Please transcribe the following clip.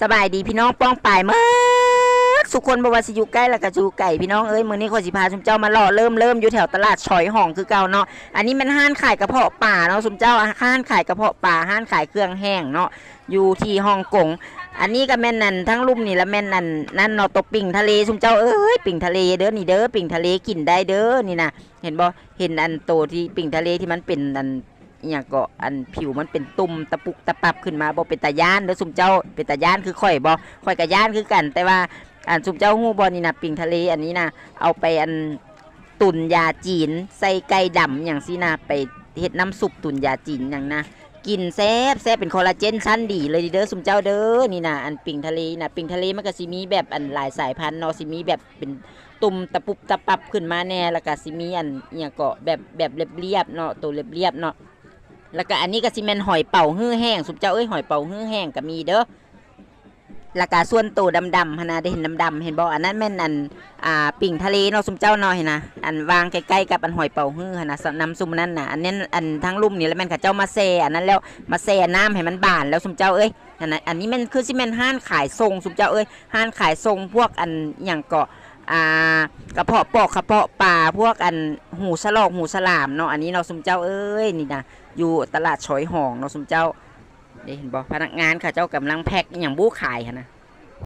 สบายดีพี่น้องป้องปายมากสุคนบวาสิอยู่ใกล้แล้วก็จูไก่พี่น้องเอ้ยมื้อนี้ขอสิพาชุมเจ้ามาเลาะเริ่มอยู่แถวตลาดฉอยห่องคือเก่าเนาะอันนี้มันห้านขายกระเพาะป่าเนาะชุมเจ้าห้านขายกระเพาะป่าห้านขายเครื่องแห้งเนาะอยู่ที่ฮ่องกงอันนี้ก็แม่นนั่นทั้งลุ่มนี่และแม่นนั่นเนาะตกปิ่งทะเลชุมเจ้าเอ้ยปิ่งทะเลเด้อนี่เด้อปิ่งทะเลกินได้เด้อนี่นะเห็นบ่เห็นอันโตที่ปิ่งทะเลที่มันเป็นอันอย่างก็อันผิวมันเป็นตุ่มตะปุกตะปับขึ้นมาบ่เป็นตาย่านเด้อซุมเจ้าเป็นตาย่านคือข่อยบ่ข่อยกับย่านคือกันแต่ว่าอันซุมเจ้าฮู้บ่นี่นะปิ่งทะเลอันนี้นะเอาไปอันตุ่นยาจีนใส่ไก่ดำอย่างซี่นะไปเฮ็ดน้ำซุปตุ่นยาจีนอย่างนะกินแซ่บเป็นคอลลาเจนชั้นดีเลยเด้อซุมเจ้าเด้อนี่นะอันปิ่งทะเลนะปิ่งทะเลมันก็สิมีแบบอันหลายสายพันธุ์เนาะสิมีแบบเป็นตุ่มตะปุบตะปับขึ้นมาแน่แล้วก็สิมีอันเนี่ยก็แบบเรียบๆเนาะตัวเรียบๆเนาะแล้วก็อันนี้ก็สิแม่นหอยเป่าฮื้อแห้งสุมเจ้าเอ้ยหอยเป่าฮื้อแห้งก็มีเด้อแล้วก็ส่วนตัวดำๆหั่นน่ะได้เห็นดำๆเห็นบ่อันนั้นแม่นอันปิ่งทะเลเนาะสุมเจ้าเนาะเห็นนะอันวางใกล้ๆกับอันหอยเป่าฮื้อหั่นน่ะน้ำซุปนั้นน่ะอันนั้นอันทั้งลุ่มนี่แล้วแม่นเขาเจ้ามาแซ่อันนั้นแล้วมาแซ่น้ำให้มันบานแล้วสุมเจ้าเอ้ยอันนี้แม่นคือสิแม่นห้านขายทรงสุมเจ้าเอ้ยห้านขายทรงพวกอันหยังเกาะกระเพาะปอกกระเพาะปลาพวกอันหูสลอกหูสลามเนาะอันนี้เนาะสุมเจ้าเอ้ยนี่นะอยู่ตลาดฉอยห่องเนาะสุมเจ้าได้เห็นบ่พนักงานค่ะเจ้ากำลังแพ็คอย่างบู้ขายค่ะนะ